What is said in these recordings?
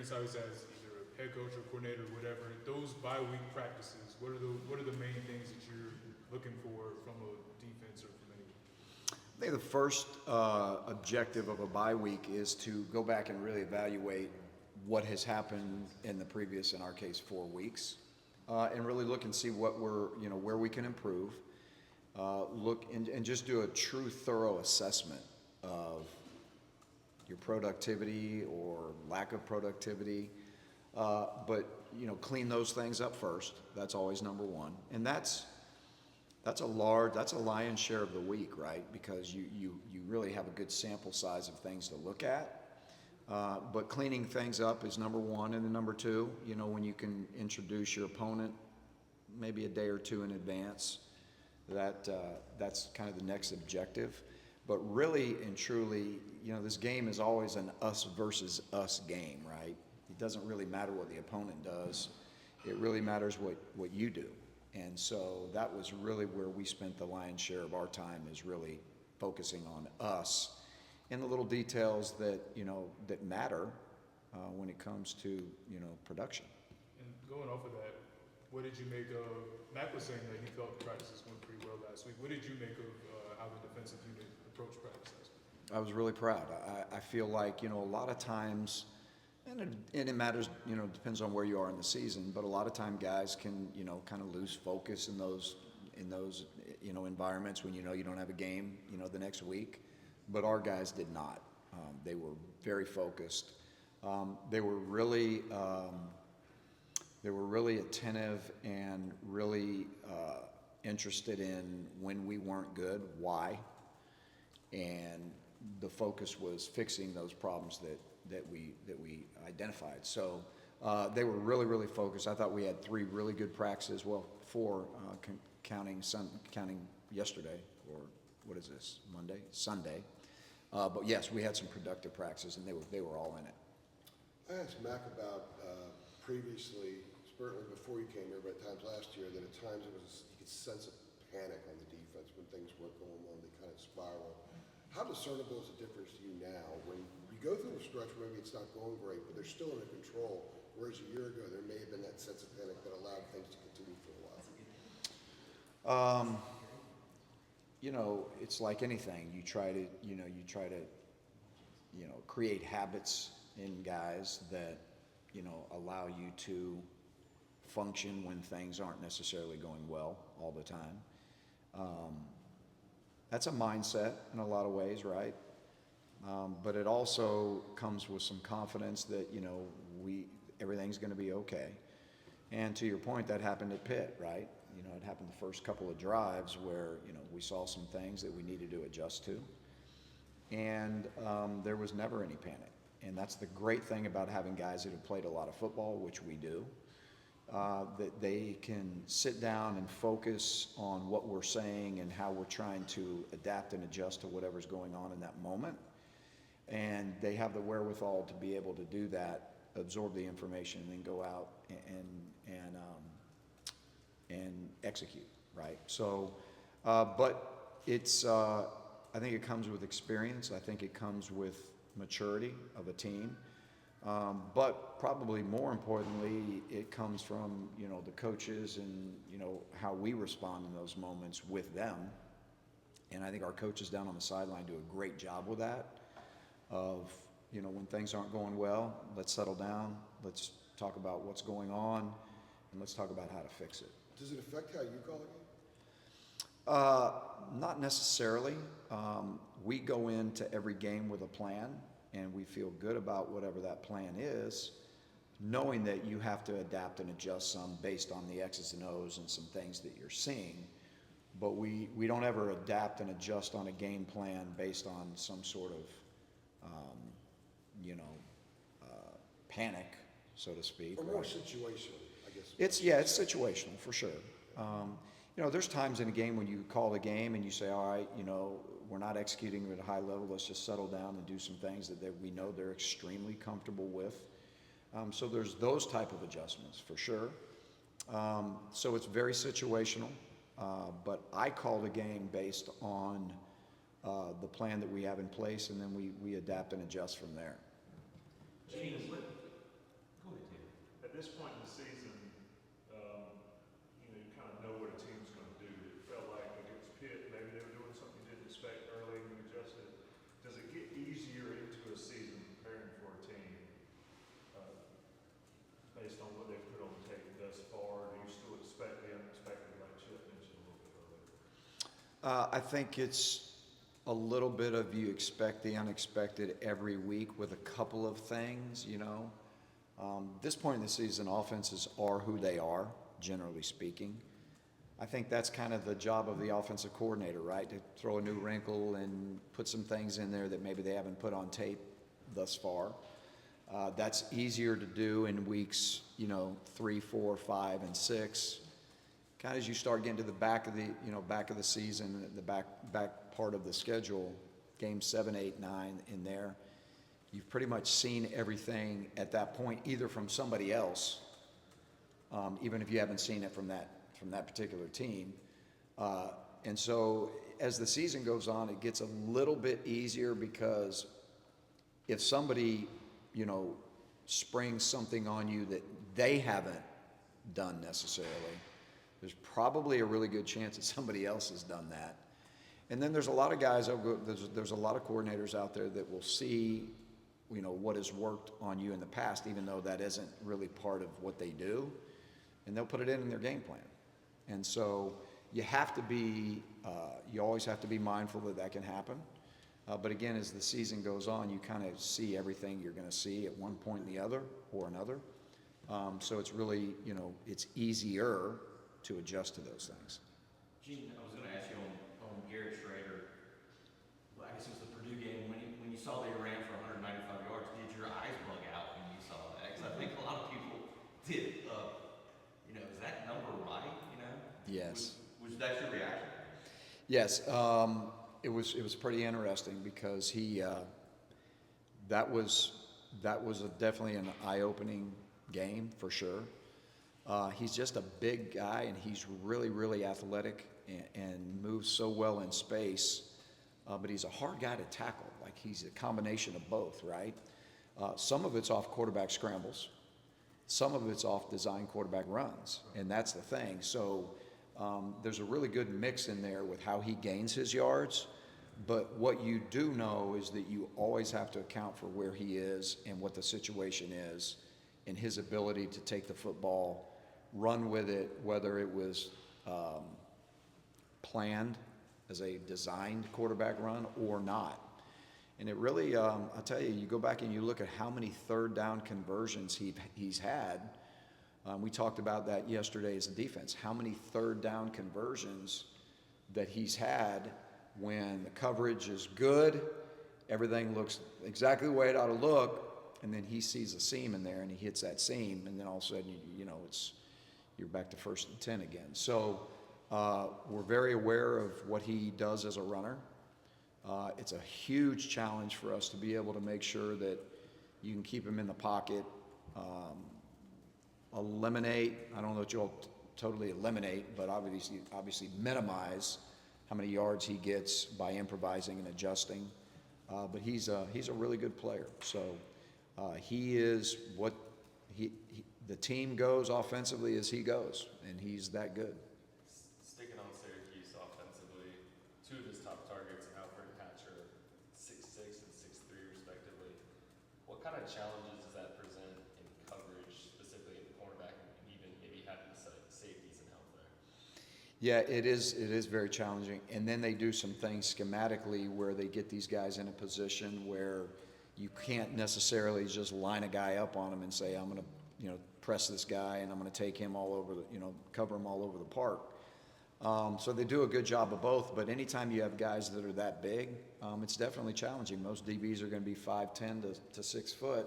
experience always as either a head coach or coordinator or whatever, those bye-week practices, what are the main things that you're looking for from a defense or from anyone? I think the first objective of a bye week is to go back and really evaluate what has happened in the previous, in our case, 4 weeks, and really look and see what where we can improve. Look and just do a true, thorough assessment of your productivity or lack of productivity. But clean those things up first. That's always number one, and that's a lion's share of the week, right? Because you really have a good sample size of things to look at. But cleaning things up is number one, and then number two, when you can introduce your opponent maybe a day or two in advance, that's kind of the next objective. But really and truly, this game is always an us versus us game, right? It doesn't really matter what the opponent does. It really matters what you do. And so that was really where we spent the lion's share of our time, is really focusing on us and the little details that matter when it comes to production. And going off of that, what did you make of? Mac was saying that he felt the practices went pretty well last week. What did you make of how the defensive unit approached practice last week? I was really proud. I feel like a lot of times, and it matters, depends on where you are in the season, but a lot of time guys can kind of lose focus in those environments when you don't have a game the next week. But our guys did not. They were very focused. They were really attentive and really interested in when we weren't good, why, and the focus was fixing those problems that we identified. So they were really, really focused. I thought we had 3 really good practices. Well, 4 counting yesterday, or what is this, Sunday. But yes, we had some productive practices, and they were all in it. I asked Mac about previously, certainly before you came here, but at times last year, that at times you could sense a panic on the defense when things weren't going well, they kind of spiral. How discernible is the difference to you now when you go through a stretch where maybe it's not going great, but they're still under control, whereas a year ago there may have been that sense of panic that allowed things to continue for a while? It's like anything. You try to create habits in guys that allow you to function when things aren't necessarily going well all the time. That's a mindset in a lot of ways, right? But it also comes with some confidence that everything's going to be okay. And to your point, that happened at Pitt, right? It happened the first couple of drives where we saw some things that we needed to adjust to, and there was never any panic. And that's the great thing about having guys that have played a lot of football, which we do, that they can sit down and focus on what we're saying and how we're trying to adapt and adjust to whatever's going on in that moment. And they have the wherewithal to be able to do that, absorb the information, and then go out and execute, right? So, but it's, I think it comes with experience. I think it comes with maturity of a team. But probably more importantly, it comes from, the coaches and, how we respond in those moments with them. And I think our coaches down on the sideline do a great job with that, of, when things aren't going well, let's settle down, let's talk about what's going on, and let's talk about how to fix it. Does it affect how you call a game? Not necessarily. We go into every game with a plan, and we feel good about whatever that plan is, knowing that you have to adapt and adjust some based on the X's and O's and some things that you're seeing. But we don't ever adapt and adjust on a game plan based on some sort of, panic, so to speak. Or more situational, I guess. It's situational for sure. There's times in a game when you call a game and you say, all right, we're not executing at a high level. Let's just settle down and do some things that we know they're extremely comfortable with. So there's those type of adjustments for sure. So it's very situational. But I call the game based on the plan that we have in place, and then we adapt and adjust from there. at this point in the season, you kind of know what a team's going to do. It felt like against Pitt, maybe they were doing something you didn't expect early and you adjusted. Does it get easier into a season preparing for a team based on what they've put on the tape thus far? Do you still expect the unexpected, like Chip mentioned a little bit earlier? I think it's a little bit of you expect the unexpected every week with a couple of things, you know. This point in the season, offenses are who they are, generally speaking. I think that's kind of the job of the offensive coordinator, right? To throw a new wrinkle and put some things in there that maybe they haven't put on tape thus far. That's easier to do in weeks, 3, 4, 5, and 6. Kind of as you start getting to the back of the season, the back part of the schedule, games 7, 8, 9 in there, you've pretty much seen everything at that point, either from somebody else, even if you haven't seen it from that particular team. And so as the season goes on, it gets a little bit easier because if somebody, springs something on you that they haven't done necessarily, there's probably a really good chance that somebody else has done that. And then there's a lot of guys, there's a lot of coordinators out there that will see, what has worked on you in the past, even though that isn't really part of what they do, and they'll put it in their game plan. And so you always have to be mindful that can happen. But again, as the season goes on, you kind of see everything you're going to see at one point or the other or another. So it's really, it's easier to adjust to those things. Gene, I was going to ask you on Garrett Schrader. Well, I guess it was the Purdue game when you saw they ran for 195 yards. Did your eyes bug out when you saw that? Because I think a lot of people did. Is that number right? Yes. Was that your reaction? Yes. It was pretty interesting because that was definitely an eye-opening game for sure. He's just a big guy, and he's really, really athletic and moves so well in space. But he's a hard guy to tackle. Like, he's a combination of both, right? Some of it's off quarterback scrambles. Some of it's off design quarterback runs, and that's the thing. So there's a really good mix in there with how he gains his yards. But what you do know is that you always have to account for where he is and what the situation is and his ability to take the football, run with it, whether it was planned as a designed quarterback run or not. And it really, I'll tell you, you go back and you look at how many third down conversions he's had. We talked about that yesterday as a defense, how many third down conversions that he's had when the coverage is good, everything looks exactly the way it ought to look, and then he sees a seam in there and he hits that seam, and then all of a sudden, you're back to 1st and 10 again. So we're very aware of what he does as a runner. It's a huge challenge for us to be able to make sure that you can keep him in the pocket, eliminate, I don't know that you'll totally eliminate, but obviously minimize how many yards he gets by improvising and adjusting. But he's a really good player. So he is what the team goes offensively as he goes, and he's that good. Sticking on Syracuse offensively, two of his top targets, Alfred and Hatcher, 6'6" and 6'3" respectively. What kind of challenges does that present in coverage, specifically at the cornerback, and even maybe having the safeties and help there? Yeah, it is very challenging. And then they do some things schematically where they get these guys in a position where you can't necessarily just line a guy up on him and say, I'm going to, press this guy and I'm going to take him all over cover him all over the park. So they do a good job of both, but anytime you have guys that are that big, it's definitely challenging. Most DBs are going to be 5'10" to 6 foot.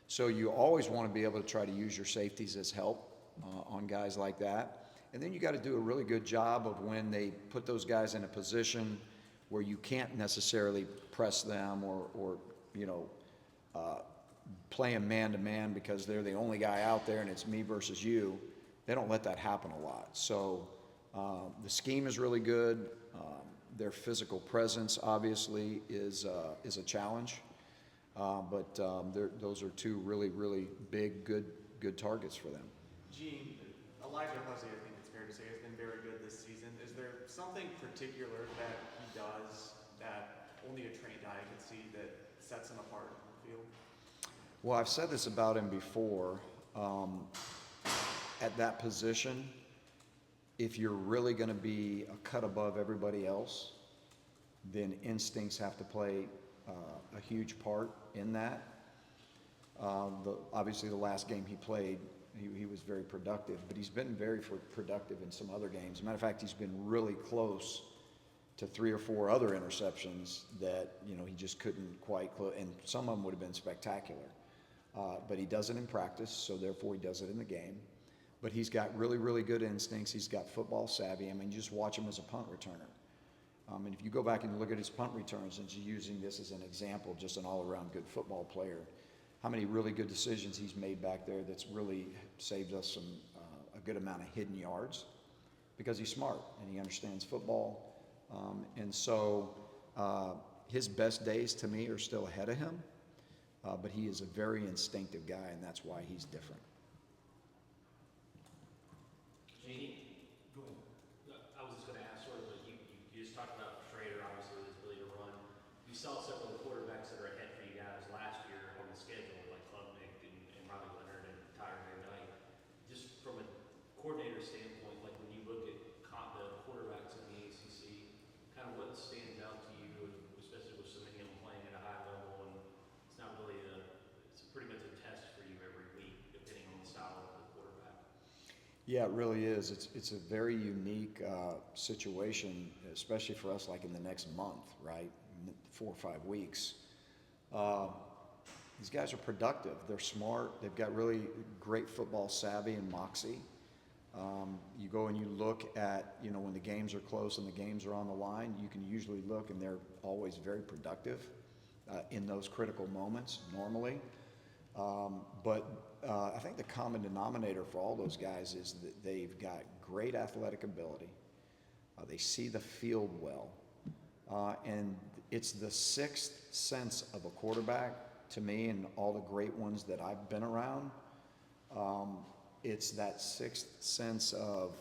So you always want to be able to try to use your safeties as help on guys like that. And then you got to do a really good job of when they put those guys in a position where you can't necessarily press them or play them man-to-man because they're the only guy out there and it's me versus you. They don't let that happen a lot. So the scheme is really good. Their physical presence, obviously, is a challenge. But those are two really, really big, good good targets for them. Gene, Elijah Huzzy, I think it's fair to say, has been very good this season. Is there something particular that he does that only a trained eye can see that sets him apart in the field? Well, I've said this about him before. At that position, if you're really going to be a cut above everybody else, then instincts have to play a huge part in that. Obviously, the last game he played, he was very productive, but he's been very productive in some other games. As a matter of fact, he's been really close to 3 or 4 other interceptions that, he just couldn't quite close, and some of them would have been spectacular. But he does it in practice, so therefore he does it in the game. But he's got really, really good instincts. He's got football savvy. I mean, you just watch him as a punt returner. And if you go back and look at his punt returns, and using this as an example, just an all-around good football player, how many really good decisions he's made back there that's really saved us a good amount of hidden yards, because he's smart and he understands football. And so his best days to me are still ahead of him, but he is a very instinctive guy, and that's why he's different. Jeannie, go ahead. I was just going to ask, sort of, like you just talked about Schrader, obviously, with his ability to run. You saw several of the quarterbacks that are ahead for you guys last year on the schedule, like Klubnik and Riley Leonard and Tyler Van Dyke. Just from a coordinator standpoint, like when you look at the quarterbacks in the ACC, kind of what stands out to you, especially with so many of them playing at a high level, and it's not really it's pretty much a test for you every week, depending on the style of the quarterback. Yeah, it really is. It's a very unique situation, especially for us, like in the next month, right? 4 or 5 weeks. These guys are productive. They're smart. They've got really great football savvy and moxie. You go and you look at, when the games are close and the games are on the line, you can usually look, and they're always very productive in those critical moments normally. But I think the common denominator for all those guys is that they've got great athletic ability. They see the field well. And it's the sixth sense of a quarterback to me, and all the great ones that I've been around. It's that sixth sense of,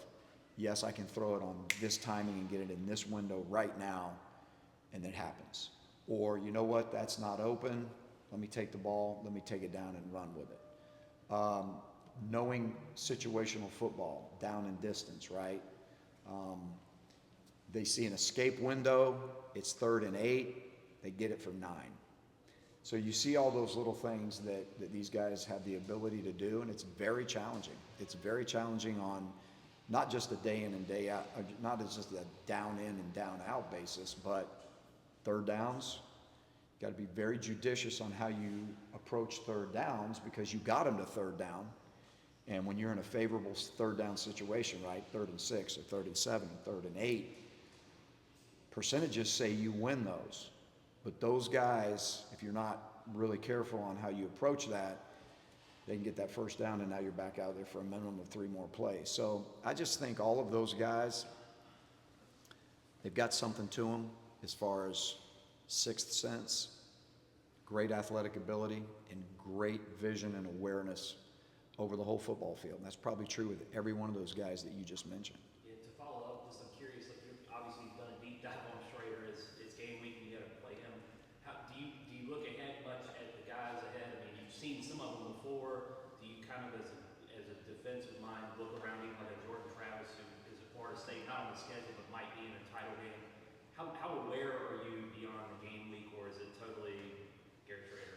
yes, I can throw it on this timing and get it in this window right now, and it happens. Or, you know what, that's not open. Let me take the ball, let me take it down and run with it. Knowing situational football, down and distance, right? They see an escape window, it's 3rd and 8, they get it from 9. So you see all those little things that these guys have the ability to do, and it's very challenging. It's very challenging on not just a day in and day out, not as just a down in and down out basis, but 3rd downs. Got to be very judicious on how you approach 3rd downs, because you got them to 3rd down. And when you're in a favorable 3rd down situation, right, 3rd and 6 or 3rd and 7, 3rd and 8, percentages say you win those. But those guys, if you're not really careful on how you approach that, they can get that 1st down, and now you're back out there for a minimum of 3 more plays. So I just think all of those guys, they've got something to them as far as sixth sense, great athletic ability, and great vision and awareness over the whole football field. And that's probably true with every one of those guys that you just mentioned. Yeah, to follow up, just I'm curious, like you've obviously done a deep dive on Schrader. It's game week and you got to play him. Do you look ahead much at the guys ahead? I mean, you've seen some of them before. Do you kind of, as a defensive mind, look around even like a Jordan Travis, who is a Florida State, not on the schedule, but might be in a title game? How aware are you beyond the game week, or is it totally Garrett Schrader,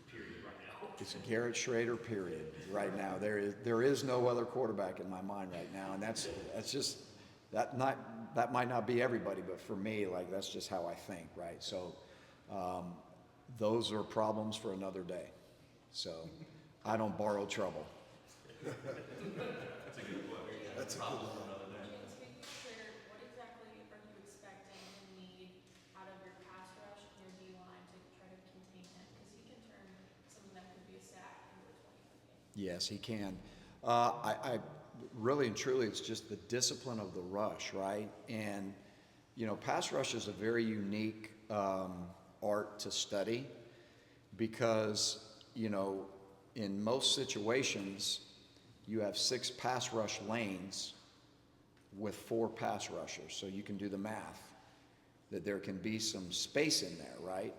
period, right now? It's Garrett Schrader, period, right now. There is no other quarterback in my mind right now, and that's just that might not be everybody, but for me, like, that's just how I think, right? So those are problems for another day. So I don't borrow trouble. That's a good play. That's a good Problems one. for another day. James, can you share what exactly are you expecting and need out of your pass rush and your D-line to try to contain him? Because he can turn something that could be a sack into a 20-point game. Yes, he can. I really and truly, it's just the discipline of the rush, right? And, pass rush is a very unique art to study, because, in most situations, you have 6 pass rush lanes with 4 pass rushers. So you can do the math that there can be some space in there, right?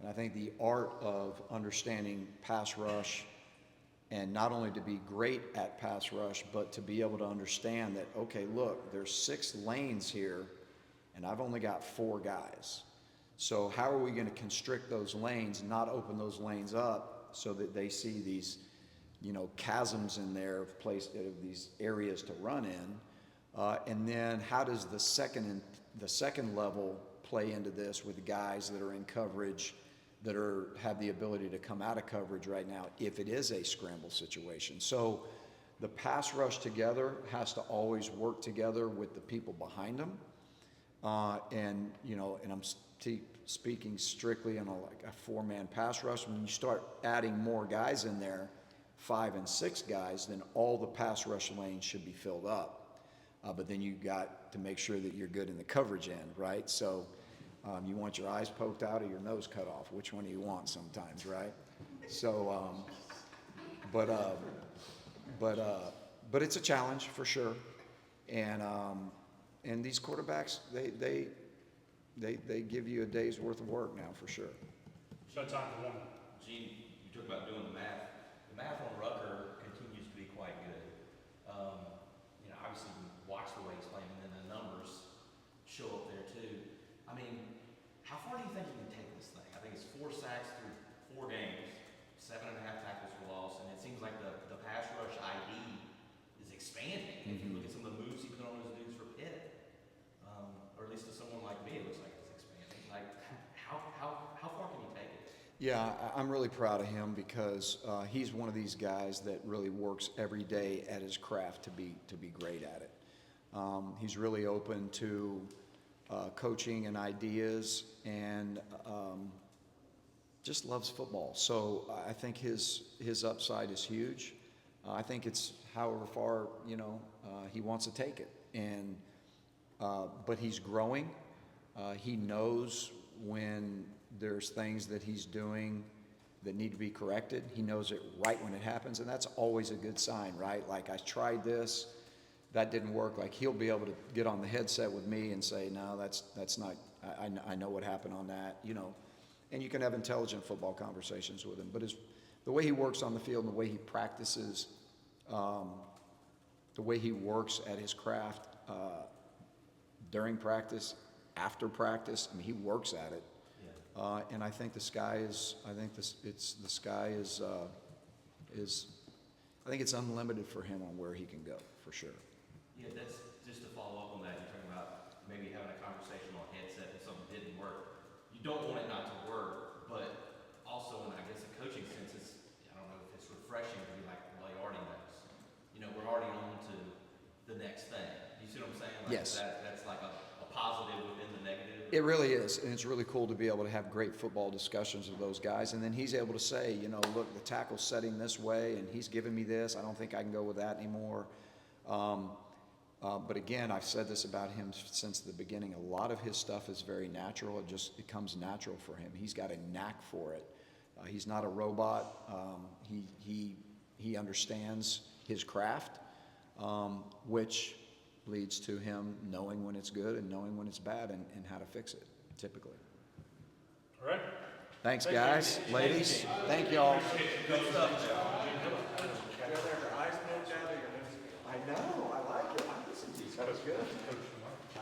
And I think the art of understanding pass rush, and not only to be great at pass rush, but to be able to understand that, okay, look, there's 6 lanes here, and I've only got 4 guys. So how are we going to constrict those lanes, not open those lanes up so that they see these, chasms in there of these areas to run in? And then how does the second level play into this with the guys that are in coverage, that have the ability to come out of coverage right now if it is a scramble situation? So the pass rush together has to always work together with the people behind them. And I'm speaking strictly on a 4-man pass rush. When you start adding more guys in there, 5 and 6 guys, then all the pass rush lanes should be filled up. But then you got to make sure that you're good in the coverage end, right? So you want your eyes poked out or your nose cut off. Which one do you want sometimes, right? So, but it's a challenge for sure. And these quarterbacks, they give you a day's worth of work now for sure. Shut time for one. Gene, you talk about doing the math. The math on Rucker continues to be quite good. Obviously you can watch the way he's playing, and then the numbers show up there too. I mean, how far do you think he can take this thing? I think it's 4 sacks through 4 games, 7.5 tackles for loss, and it seems like the pass rush ID is expanding. If you look at some of the moves he put on those dudes for Pitt, or at least to someone like me, it looks like it's expanding. Like, how far can he take it? Yeah, I'm really proud of him because he's one of these guys that really works every day at his craft to be great at it. He's really open to coaching and ideas, and just loves football. So I think his upside is huge. I think it's however far he wants to take it, and but he's growing. He knows when there's things that he's doing that need to be corrected. He knows it right when it happens, and that's always a good sign, right? Like, I tried this, that didn't work. Like, he'll be able to get on the headset with me and say, no, that's not, I know what happened on that, and you can have intelligent football conversations with him. But the way he works on the field and the way he practices, the way he works at his craft during practice, after practice, I mean, he works at it. And I think the sky is unlimited for him on where he can go, for sure. Yeah, that's just to follow up on that. You're talking about maybe having a conversation on headset and something didn't work. You don't want it not to work, but also, in I guess a coaching sense, I don't know if it's refreshing to be like, well, he already knows. We're already on to the next thing. You see what I'm saying? Like, Yes. That's like a positive within the negative. It really is, and it's really cool to be able to have great football discussions with those guys, and then he's able to say, look, the tackle's setting this way, and he's giving me this. I don't think I can go with that anymore. But again, I've said this about him since the beginning. A lot of his stuff is very natural. It comes natural for him. He's got a knack for it. He's not a robot. He understands his craft, which leads to him knowing when it's good and knowing when it's bad and how to fix it, typically. All right. Thanks, guys, ladies. Thank y'all. Good stuff. I know, I like it. I listen to you. That was good.